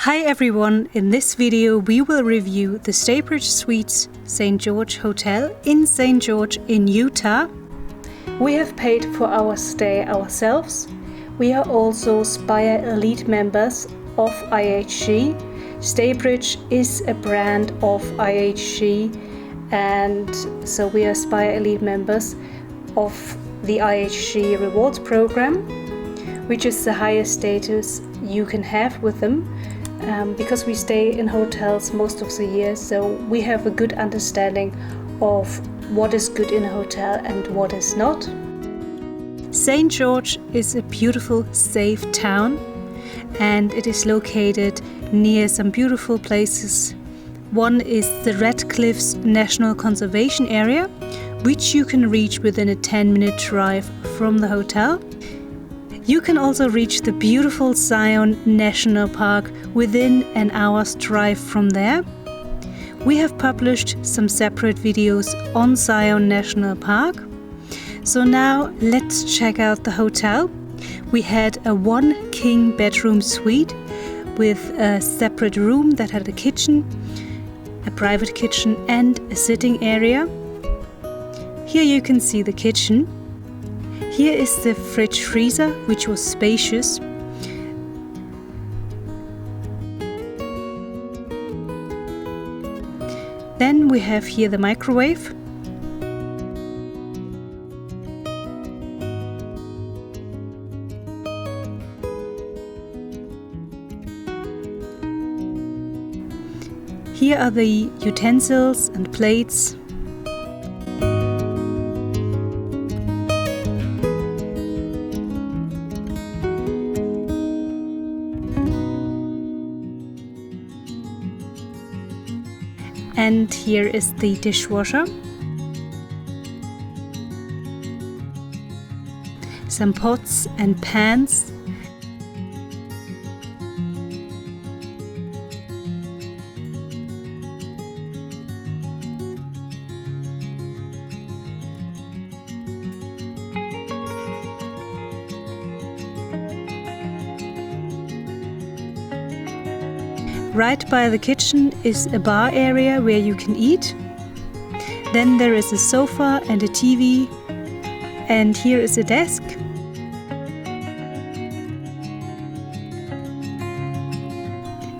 Hi everyone, in this video we will review the Staybridge Suites St. George Hotel in St. George in Utah. We have paid for our stay ourselves. We are also Spire Elite members of IHG. Staybridge is a brand of IHG, and so we are Spire Elite members of the IHG Rewards program, which is the highest status you can have with them. Because we stay in hotels most of the year, so we have a good understanding of what is good in a hotel and what is not. St. George is a beautiful, safe town, and it is located near some beautiful places. One is the Red Cliffs National Conservation Area, which you can reach within a 10-minute drive from the hotel. You can also reach the beautiful Zion National Park within an hour's drive from there. We have published some separate videos on Zion National Park. So now let's check out the hotel. We had a 1 king bedroom suite with a separate room that had a kitchen, a private kitchen and a sitting area. Here you can see the kitchen. Here is the fridge freezer, which was spacious. Then we have here the microwave. Here are the utensils and plates. And here is the dishwasher. Some pots and pans. Right by the kitchen is a bar area where you can eat. Then there is a sofa and a TV, and here is a desk.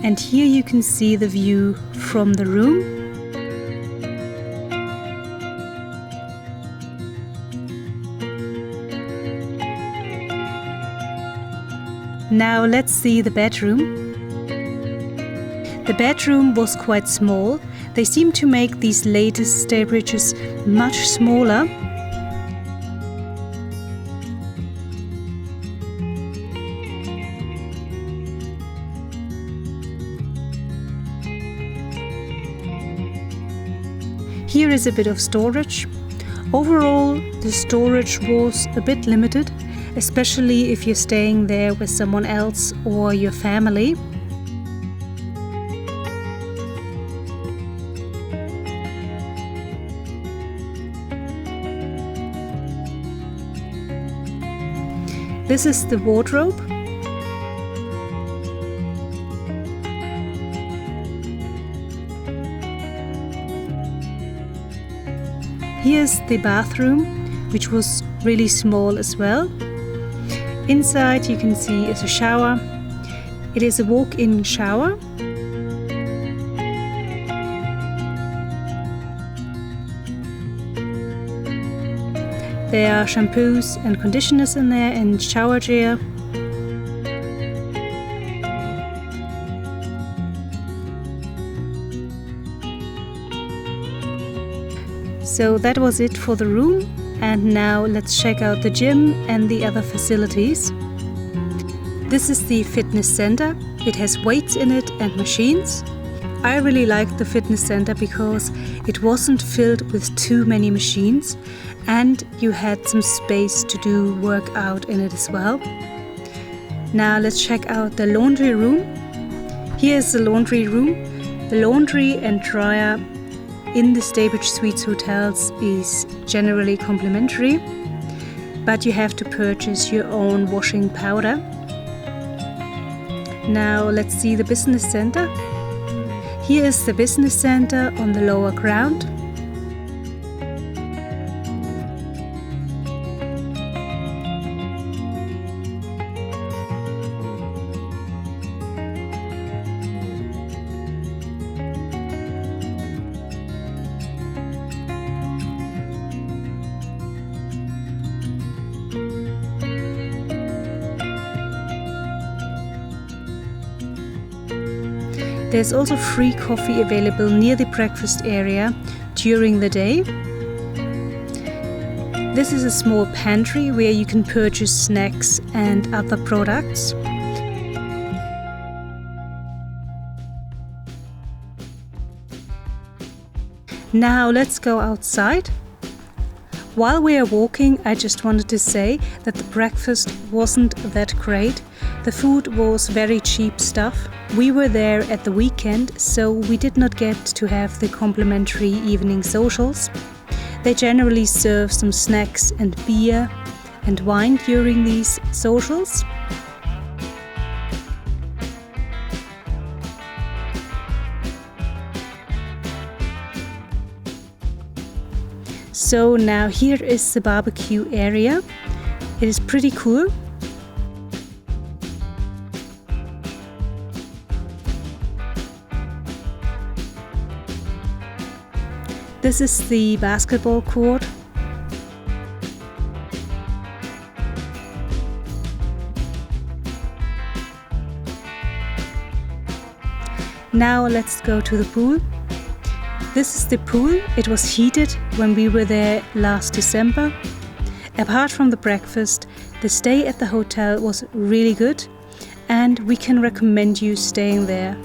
And here you can see the view from the room. Now let's see the bedroom. The bedroom was quite small. They seem to make these latest Staybridges much smaller. Here is a bit of storage. Overall, the storage was a bit limited, especially if you're staying there with someone else or your family. This is the wardrobe. Here's the bathroom, which was really small as well. Inside you can see is a shower. It is a walk-in shower. There are shampoos and conditioners in there and shower gel. So that was it for the room, and now let's check out the gym and the other facilities. This is the fitness center. It has weights in it and machines. I really liked the fitness center because it wasn't filled with too many machines, and you had some space to do workout in it as well. Now let's check out the laundry room. Here is the laundry room. The laundry and dryer in the Staybridge Suites hotels is generally complimentary, but you have to purchase your own washing powder. Now let's see the business center. Here is the business center on the lower ground. There's also free coffee available near the breakfast area during the day. This is a small pantry where you can purchase snacks and other products. Now let's go outside. While we are walking, I just wanted to say that the breakfast wasn't that great. The food was very cheap stuff. We were there at the weekend, so we did not get to have the complimentary evening socials. They generally serve some snacks and beer and wine during these socials. So now here is the barbecue area. It is pretty cool. This is the basketball court. Now let's go to the pool. This is the pool. It was heated when we were there last December. Apart from the breakfast, the stay at the hotel was really good, and we can recommend you staying there.